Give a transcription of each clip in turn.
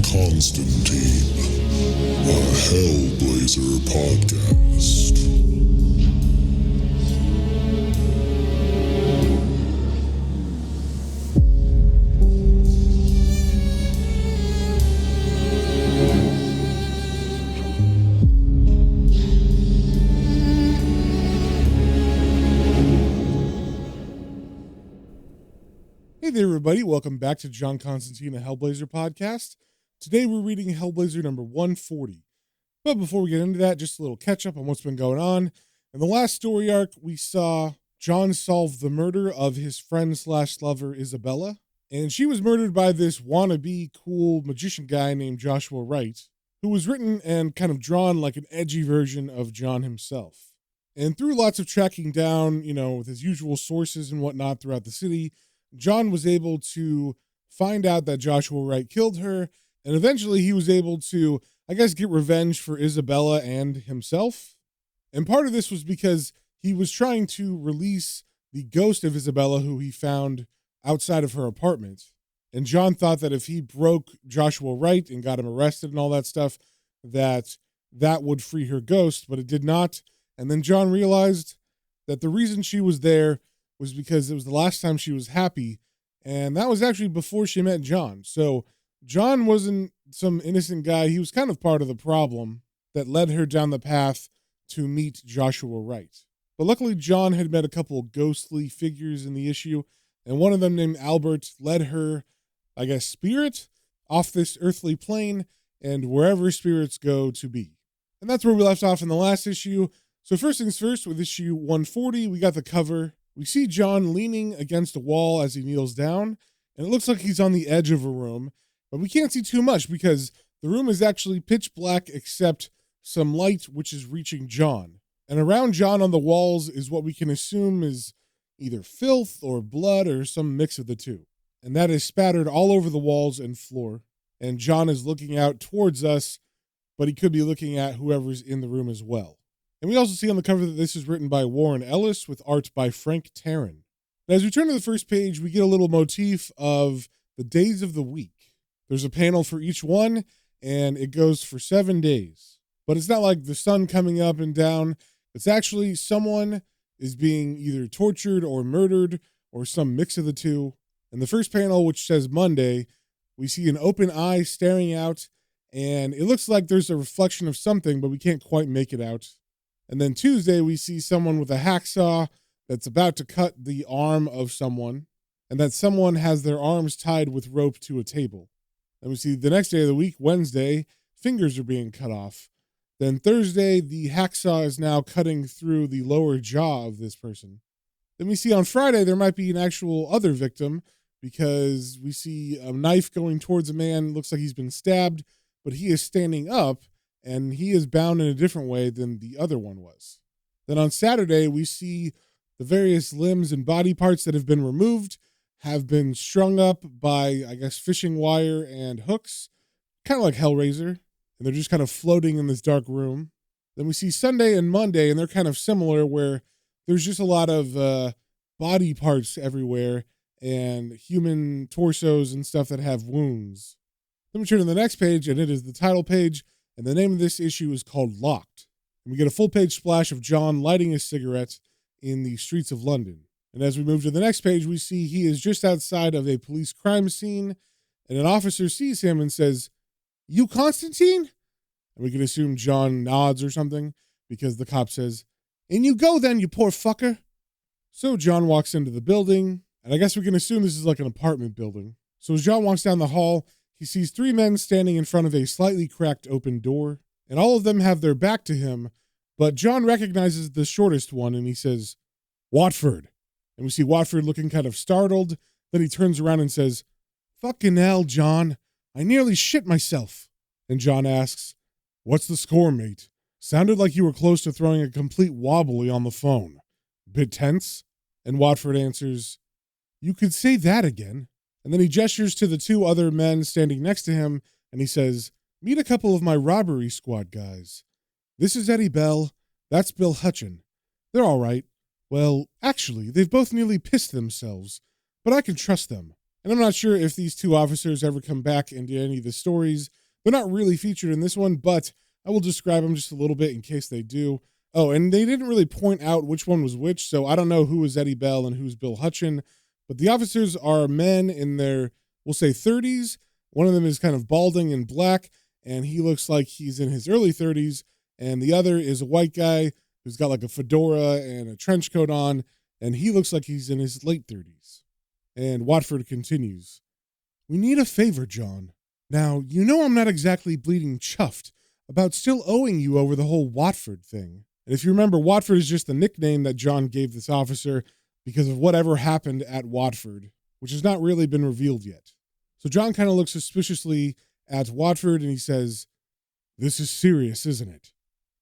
Constantine, a Hellblazer podcast. Hey there, everybody. Welcome back to John Constantine, a Hellblazer podcast. Today we're reading Hellblazer number 140. But before we get into that, just a little catch up on what's been going on. In the last story arc, we saw John solve the murder of his friend slash lover, Isabella. And she was murdered by this wannabe cool magician guy named Joshua Wright, who was written and kind of drawn like an edgy version of John himself. And through lots of tracking down, with his usual sources and whatnot throughout the city, John was able to find out that Joshua Wright killed her, and eventually he was able to, get revenge for Isabella and himself. And part of this was because he was trying to release the ghost of Isabella, who he found outside of her apartment. And John thought that if he broke Joshua Wright and got him arrested and all that stuff, that would free her ghost, but it did not. And then John realized that the reason she was there was because it was the last time she was happy, and that was actually before she met John. So John wasn't some innocent guy. He was kind of part of the problem that led her down the path to meet Joshua Wright. But luckily, John had met a couple of ghostly figures in the issue, and one of them, named Albert, led her, spirit off this earthly plane and wherever spirits go to be. And that's where we left off in the last issue. So first things first, with issue 140, we got the cover. We see John leaning against a wall as he kneels down, and it looks like he's on the edge of a room, but we can't see too much because the room is actually pitch black except some light which is reaching John. And around John on the walls is what we can assume is either filth or blood or some mix of the two. And that is spattered all over the walls and floor. And John is looking out towards us, but he could be looking at whoever's in the room as well. And we also see on the cover that this is written by Warren Ellis with art by Frank Tarrin. And as we turn to the first page, we get a little motif of the days of the week. There's a panel for each one, and it goes for 7 days. But it's not like the sun coming up and down. It's actually someone is being either tortured or murdered or some mix of the two. And the first panel, which says Monday, we see an open eye staring out, and it looks like there's a reflection of something, but we can't quite make it out. And then Tuesday, we see someone with a hacksaw that's about to cut the arm of someone, and that someone has their arms tied with rope to a table. And we see the next day of the week, Wednesday, fingers are being cut off. Then Thursday, the hacksaw is now cutting through the lower jaw of this person. Then we see on Friday, there might be an actual other victim because we see a knife going towards a man. Looks like he's been stabbed, but he is standing up, and he is bound in a different way than the other one was. Then on Saturday, we see the various limbs and body parts that have been removed have been strung up by, fishing wire and hooks, kind of like Hellraiser, and they're just kind of floating in this dark room. Then we see Sunday and Monday, and they're kind of similar, where there's just a lot of body parts everywhere and human torsos and stuff that have wounds. Then we turn to the next page, and it is the title page. And the name of this issue is called Locked. And we get a full-page splash of John lighting a cigarette in the streets of London. And as we move to the next page, we see he is just outside of a police crime scene, and an officer sees him and says, "You Constantine?" And we can assume John nods or something, because the cop says, "In you go then, you poor fucker." So John walks into the building, and I guess we can assume this is like an apartment building. So as John walks down the hall, he sees 3 men standing in front of a slightly cracked open door, and all of them have their back to him, but John recognizes the shortest one, and he says, "Watford." And we see Watford looking kind of startled. Then he turns around and says, "Fucking hell, John. I nearly shit myself." And John asks, "What's the score, mate? Sounded like you were close to throwing a complete wobbly on the phone. Bit tense?" And Watford answers, "You could say that again." And then he gestures to the 2 other men standing next to him, and he says, "Meet a couple of my robbery squad guys. This is Eddie Bell. That's Bill Hutchin. They're all right. Well, actually, they've both nearly pissed themselves, but I can trust them. And I'm not sure if these two officers ever come back into any of the stories. They're not really featured in this one, but I will describe them just a little bit in case they do. Oh, and they didn't really point out which one was which, so I don't know who was Eddie Bell and who's Bill Hutchin. But the officers are men in their, we'll say, 30s. One of them is kind of balding and black, and he looks like he's in his early 30s. And the other is a white guy who's got like a fedora and a trench coat on, and he looks like he's in his late 30s. And Watford continues, "We need a favor, John. Now, you know I'm not exactly bleeding chuffed about still owing you over the whole Watford thing. And if you remember, Watford is just the nickname that John gave this officer because of whatever happened at Watford, which has not really been revealed yet. So John kind of looks suspiciously at Watford and he says, 'This is serious, isn't it?'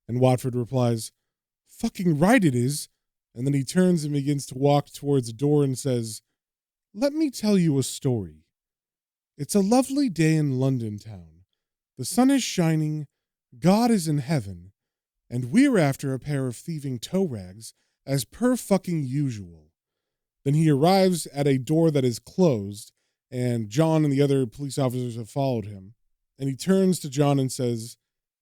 And Watford replies, 'Fucking right it is.' And then he turns and begins to walk towards the door and says, 'Let me tell you a story. It's a lovely day in London town. The sun is shining, God is in heaven, and we're after a pair of thieving toe rags as per fucking usual.' Then he arrives at a door that is closed, and John and the other police officers have followed him. And he turns to John and says,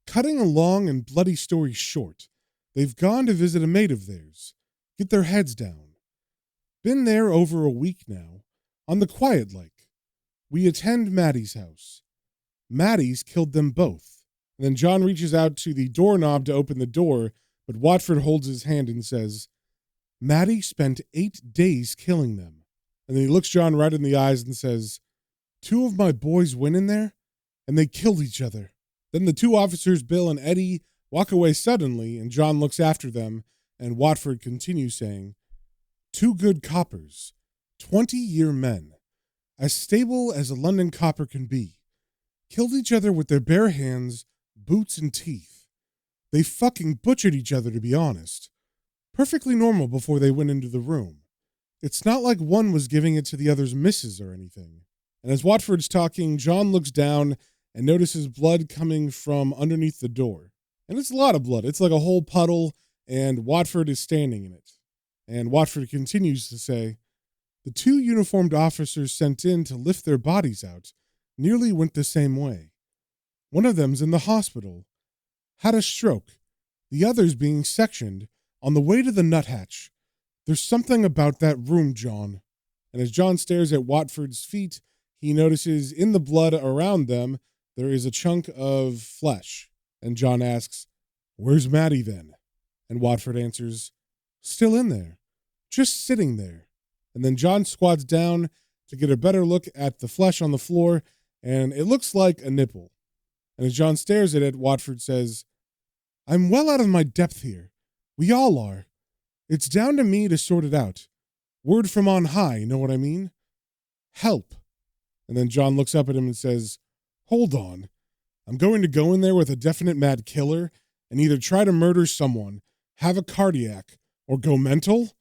'Cutting a long and bloody story short, they've gone to visit a mate of theirs. Get their heads down. Been there over a week now, on the quiet like. We attend Maddie's house. Maddie's killed them both.' And then John reaches out to the doorknob to open the door, but Watford holds his hand and says, 'Maddie spent 8 days killing them.' And then he looks John right in the eyes and says, 'Two of my boys went in there, and they killed each other.' Then the two officers, Bill and Eddie, walk away suddenly, and John looks after them, and Watford continues saying, 'Two good coppers, 20-year men, as stable as a London copper can be, killed each other with their bare hands, boots, and teeth. They fucking butchered each other, to be honest. Perfectly normal before they went into the room. It's not like one was giving it to the other's missus or anything.' And as Watford's talking, John looks down and notices blood coming from underneath the door. And it's a lot of blood. It's like a whole puddle, and Watford is standing in it. And Watford continues to say, 'The two uniformed officers sent in to lift their bodies out nearly went the same way. One of them's in the hospital. Had a stroke. The other's being sectioned on the way to the nuthatch. There's something about that room, John.' And as John stares at Watford's feet, he notices in the blood around them, there is a chunk of flesh. And John asks, 'Where's Maddie then?' And Watford answers, 'Still in there. Just sitting there.' And then John squats down to get a better look at the flesh on the floor, and it looks like a nipple. And as John stares at it, Watford says, 'I'm well out of my depth here. We all are. It's down to me to sort it out. Word from on high, you know what I mean? Help.' And then John looks up at him and says, 'Hold on. I'm going to go in there with a definite mad killer and either try to murder someone, have a cardiac, or go mental?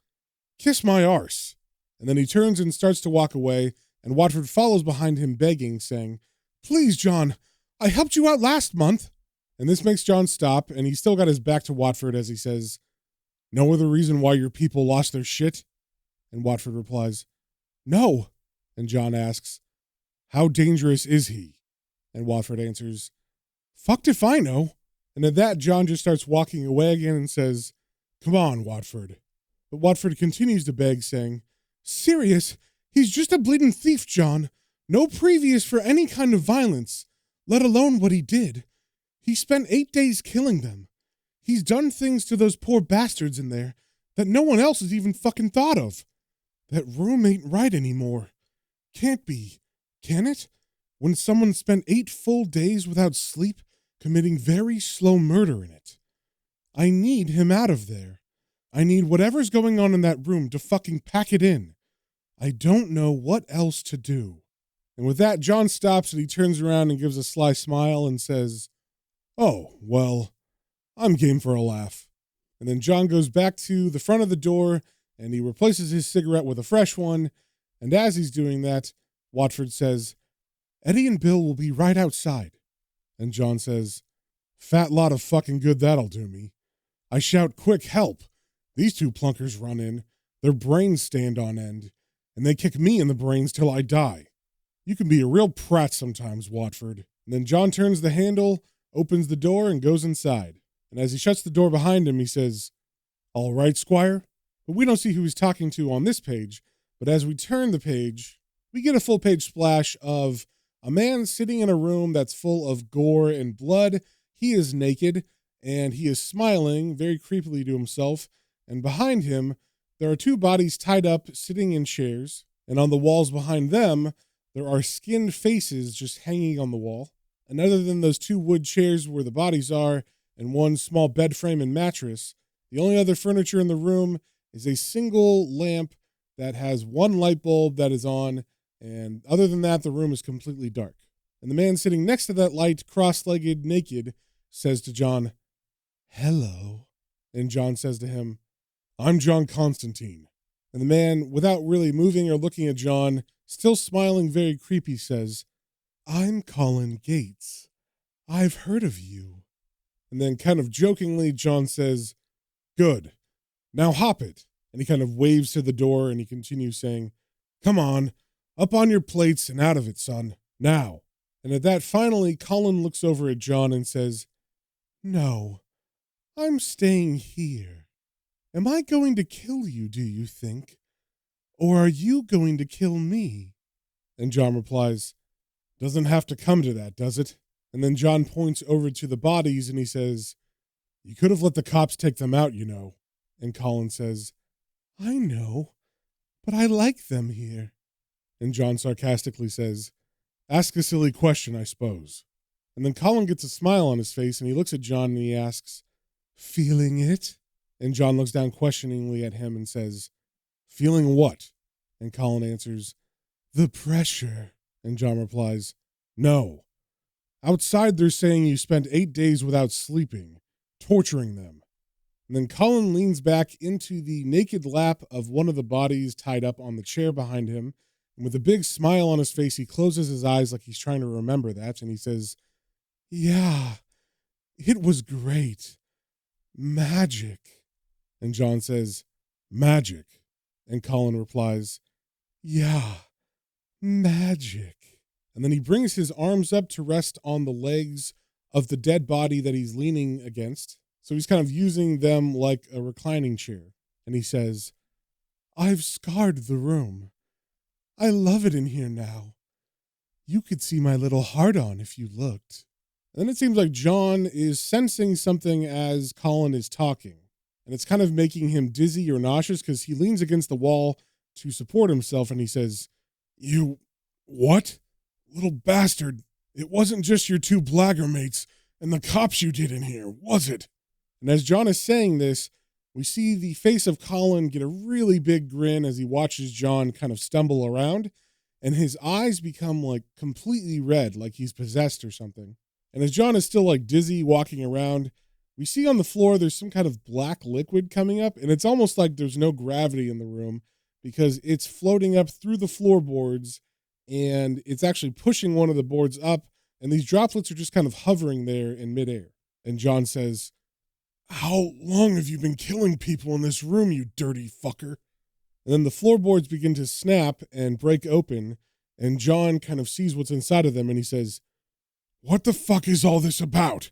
Kiss my arse.' And then he turns and starts to walk away, and Watford follows behind him begging, saying, 'Please, John, I helped you out last month.' And this makes John stop, and he's still got his back to Watford as he says, 'No other reason why your people lost their shit?' And Watford replies, 'No.' And John asks, 'How dangerous is he?' And Watford answers, 'Fucked if I know.' And at that, John just starts walking away again and says, 'Come on, Watford.' But Watford continues to beg, saying, 'Serious, he's just a bleeding thief, John. No previous for any kind of violence, let alone what he did. He spent 8 days killing them. He's done things to those poor bastards in there that no one else has even fucking thought of. That room ain't right anymore. Can't be, can it? When someone spent 8 full days without sleep, committing very slow murder in it. I need him out of there. I need whatever's going on in that room to fucking pack it in. I don't know what else to do.' And with that, John stops and he turns around and gives a sly smile and says, 'Oh, well, I'm game for a laugh.' And then John goes back to the front of the door and he replaces his cigarette with a fresh one. And as he's doing that, Watford says, 'Eddie and Bill will be right outside.' And John says, 'Fat lot of fucking good that'll do me.' I shout, 'Quick, help.' These two plunkers run in. Their brains stand on end. And they kick me in the brains till I die. You can be a real prat sometimes, Watford. And then John turns the handle, opens the door, and goes inside. And as he shuts the door behind him, he says, "All right, Squire." But we don't see who he's talking to on this page. But as we turn the page, we get a full page splash of a man sitting in a room that's full of gore and blood. He is naked, and he is smiling very creepily to himself. And behind him, there are two bodies tied up, sitting in chairs. And on the walls behind them, there are skinned faces just hanging on the wall. And other than those two wood chairs where the bodies are, and one small bed frame and mattress, the only other furniture in the room is a single lamp that has one light bulb that is on, and other than that, the room is completely dark. And the man sitting next to that light, cross-legged, naked, says to John, "Hello." And John says to him, "I'm John Constantine." And the man, without really moving or looking at John, still smiling very creepy, says, "I'm Colin Gates. I've heard of you." And then kind of jokingly, John says, "Good. Now hop it." And he kind of waves to the door and he continues saying, "Come on, up on your plates and out of it, son. Now." And at that, finally, Colin looks over at John and says, "No, I'm staying here. Am I going to kill you, do you think? Or are you going to kill me?" And John replies, "Doesn't have to come to that, does it?" And then John points over to the bodies and he says, "You could have let the cops take them out, you know." And Colin says, "I know, but I like them here." And John sarcastically says, "Ask a silly question, I suppose." And then Colin gets a smile on his face and he looks at John and he asks, "Feeling it?" And John looks down questioningly at him and says, "Feeling what?" And Colin answers, "The pressure." And John replies, "No. Outside they're saying you spent 8 days without sleeping, torturing them." And then Colin leans back into the naked lap of one of the bodies tied up on the chair behind him. And with a big smile on his face, he closes his eyes like he's trying to remember that. And he says, "Yeah, it was great. Magic." And John says, "Magic." And Colin replies, "Yeah, magic." And then he brings his arms up to rest on the legs of the dead body that he's leaning against. So he's kind of using them like a reclining chair. And he says, "I've scarred the room. I love it in here now. You could see my little heart on if you looked." And then it seems like John is sensing something as Colin is talking. And it's kind of making him dizzy or nauseous because he leans against the wall to support himself and he says, "You, what? Little bastard, it wasn't just your two blaggermates and the cops you did in here, was it?" And as John is saying this, we see the face of Colin get a really big grin as he watches John kind of stumble around, and his eyes become like completely red, like he's possessed or something. And as John is still like dizzy walking around, we see on the floor there's some kind of black liquid coming up, and it's almost like there's no gravity in the room because it's floating up through the floorboards, and it's actually pushing one of the boards up, and these droplets are just kind of hovering there in midair. And John says, "How long have you been killing people in this room, you dirty fucker?" And then the floorboards begin to snap and break open, and John kind of sees what's inside of them, and he says, "What the fuck is all this about?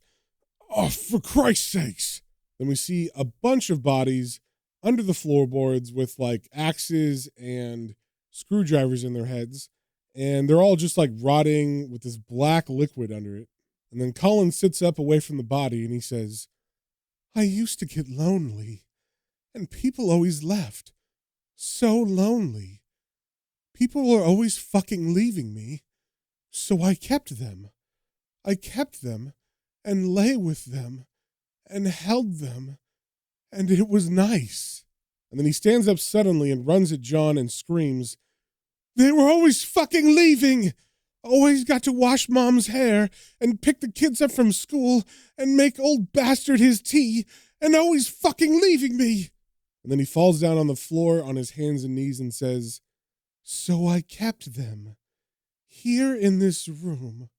Oh, for Christ's sakes." Then we see a bunch of bodies under the floorboards with like axes and screwdrivers in their heads, and they're all just like rotting with this black liquid under it. And then Colin sits up away from the body and he says, "I used to get lonely, and people always left. So lonely. People were always fucking leaving me. So I kept them. I kept them and lay with them and held them, and it was nice." And then he stands up suddenly and runs at John and screams, "They were always fucking leaving. Always got to wash mom's hair and pick the kids up from school and make old bastard his tea and always fucking leaving me." And then he falls down on the floor on his hands and knees and says, "So I kept them here in this room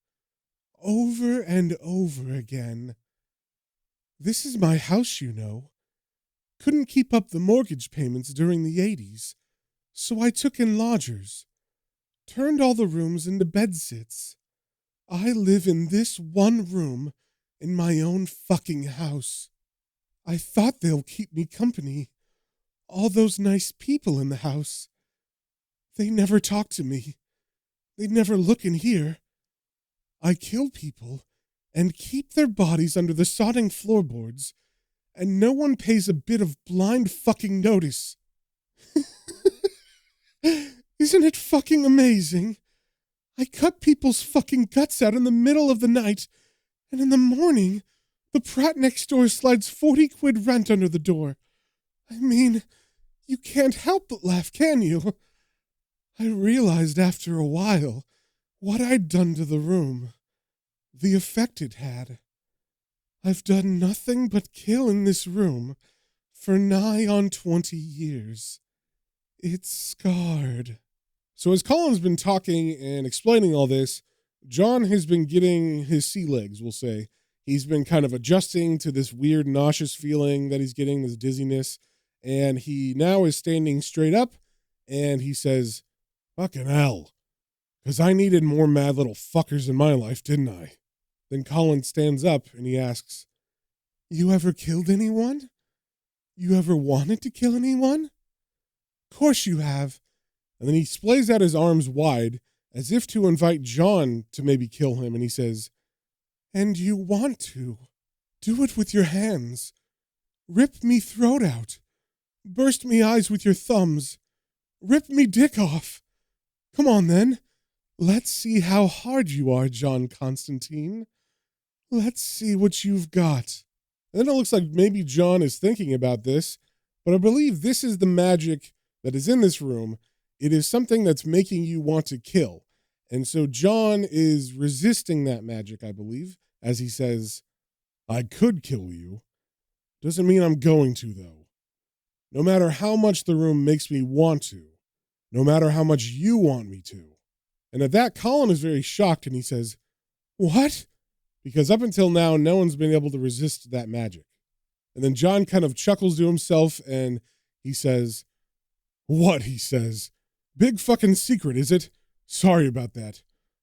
over and over again. This is my house, you know. Couldn't keep up the mortgage payments during the 80s, so I took in lodgers. turned all the rooms into bedsits. I live in this one room in my own fucking house. I thought they'll keep me company. All those nice people in the house. They never talk to me. They never look in here. I kill people and keep their bodies under the sodding floorboards, and no one pays a bit of blind fucking notice. Isn't it fucking amazing? I cut people's fucking guts out in the middle of the night, and in the morning, the Pratt next door slides 40 quid rent under the door. I mean, you can't help but laugh, can you? I realized after a while what I'd done to the room, the effect it had. I've done nothing but kill in this room for nigh on 20 years. It's scarred. So as Colin's been talking and explaining all this, John has been getting his sea legs, we'll say. He's been kind of adjusting to this weird nauseous feeling that he's getting, this dizziness, and he now is standing straight up, and he says, "Fucking hell, because I needed more mad little fuckers in my life, didn't I?" Then Colin stands up and he asks, "You ever killed anyone? You ever wanted to kill anyone?" "Course you have." And then he splays out his arms wide as if to invite John to maybe kill him, and he says, "And you want to. Do it with your hands. Rip me throat out. Burst me eyes with your thumbs. Rip me dick off. Come on then. Let's see how hard you are, John Constantine. Let's see what you've got." And then it looks like maybe John is thinking about this, but I believe this is the magic that is in this room. It is something that's making you want to kill. And so John is resisting that magic, I believe, as he says, "I could kill you. Doesn't mean I'm going to, though. No matter how much the room makes me want to. No matter how much you want me to." And at that, Colin is very shocked and he says, "What?" Because up until now, no one's been able to resist that magic. And then John kind of chuckles to himself and he says, "What?" he says. "Big fucking secret, is it? Sorry about that.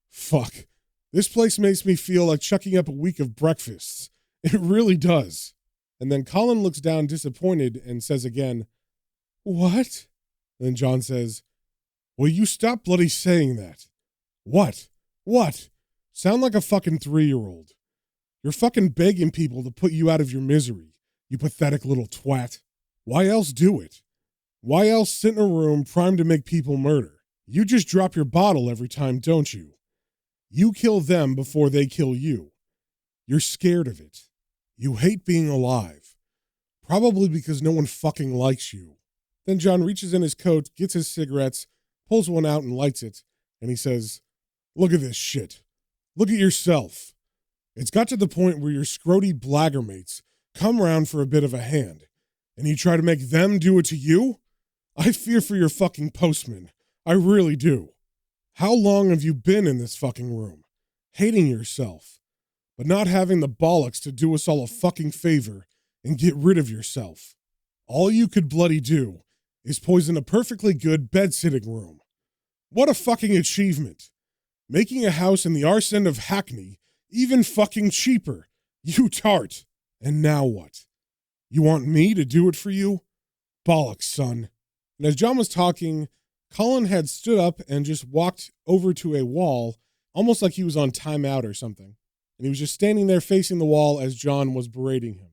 Fuck. This place makes me feel like chucking up a week of breakfasts. It really does." And then Colin looks down disappointed and says again, "What?" And then John says, "Will you stop bloody saying that? What? What? Sound like a fucking 3-year-old. You're fucking begging people to put you out of your misery, you pathetic little twat. Why else do it? Why else sit in a room primed to make people murder? You just drop your bottle every time, don't you? You kill them before they kill you. You're scared of it. You hate being alive. Probably because no one fucking likes you." Then John reaches in his coat, gets his cigarettes, pulls one out and lights it, and he says, "Look at this shit. Look at yourself. It's got to the point where your scroty blaggermates come round for a bit of a hand, and you try to make them do it to you? I fear for your fucking postman. I really do. How long have you been in this fucking room? Hating yourself, but not having the bollocks to do us all a fucking favor and get rid of yourself. All you could bloody do is poison a perfectly good bed-sitting room. What a fucking achievement. Making a house in the arse end of Hackney even fucking cheaper. You tart. And now what? You want me to do it for you? Bollocks, son." And as John was talking, Colin had stood up and just walked over to a wall, almost like he was on timeout or something. And he was just standing there facing the wall as John was berating him.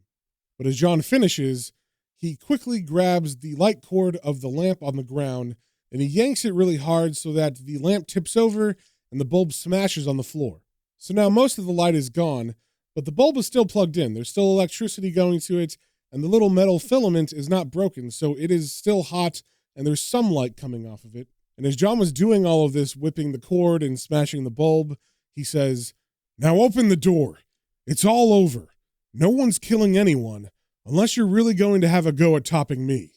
But as John finishes, he quickly grabs the light cord of the lamp on the ground and he yanks it really hard so that the lamp tips over and the bulb smashes on the floor. So now most of the light is gone, but the bulb is still plugged in. There's still electricity going to it, and the little metal filament is not broken, so it is still hot, and there's some light coming off of it. And as John was doing all of this, whipping the cord and smashing the bulb, he says, "Now open the door. It's all over. No one's killing anyone, unless you're really going to have a go at topping me."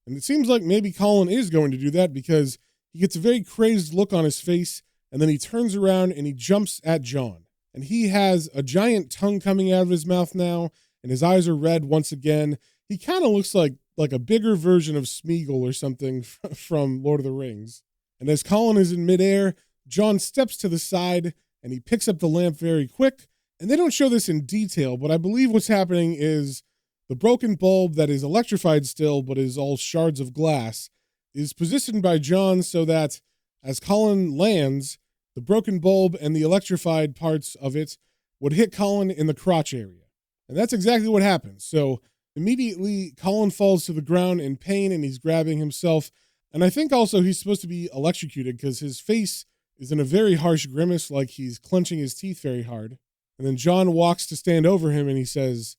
And it seems like maybe Colin is going to do that because he gets a very crazed look on his face, and then he turns around and he jumps at John. And he has a giant tongue coming out of his mouth now, and his eyes are red once again. He kind of looks like a bigger version of Smeagol or something from Lord of the Rings. And as Colin is in midair, John steps to the side and he picks up the lamp very quick. And they don't show this in detail, but I believe what's happening is the broken bulb that is electrified still, but is all shards of glass, is positioned by John so that as Colin lands, the broken bulb and the electrified parts of it would hit Colin in the crotch area. And that's exactly what happens. So immediately, Colin falls to the ground in pain and he's grabbing himself. And I think also he's supposed to be electrocuted because his face is in a very harsh grimace, like he's clenching his teeth very hard. And then John walks to stand over him and he says,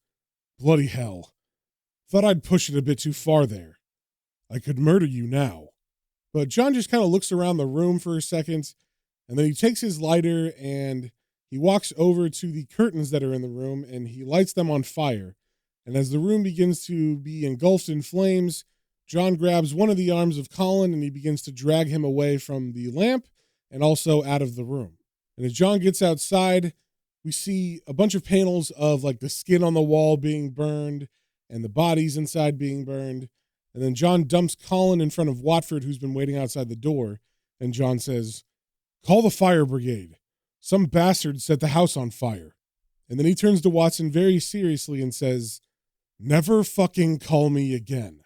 "Bloody hell. Thought I'd push it a bit too far there. I could murder you now." But John just kind of looks around the room for a second, and then he takes his lighter and he walks over to the curtains that are in the room and he lights them on fire. And as the room begins to be engulfed in flames, John grabs one of the arms of Colin and he begins to drag him away from the lamp and also out of the room. And as John gets outside, we see a bunch of panels of like the skin on the wall being burned and the bodies inside being burned. And then John dumps Colin in front of Watford, who's been waiting outside the door. And John says, "Call the fire brigade. Some bastard set the house on fire." And then he turns to Watson very seriously and says, "Never fucking call me again."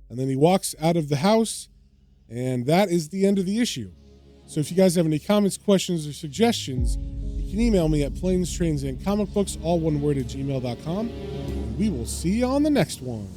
And then he walks out of the house, and that is the end of the issue. So if you guys have any comments, questions, or suggestions, you can email me at planes, trains, and comic books, all one word, at gmail.com. And we will see you on the next one.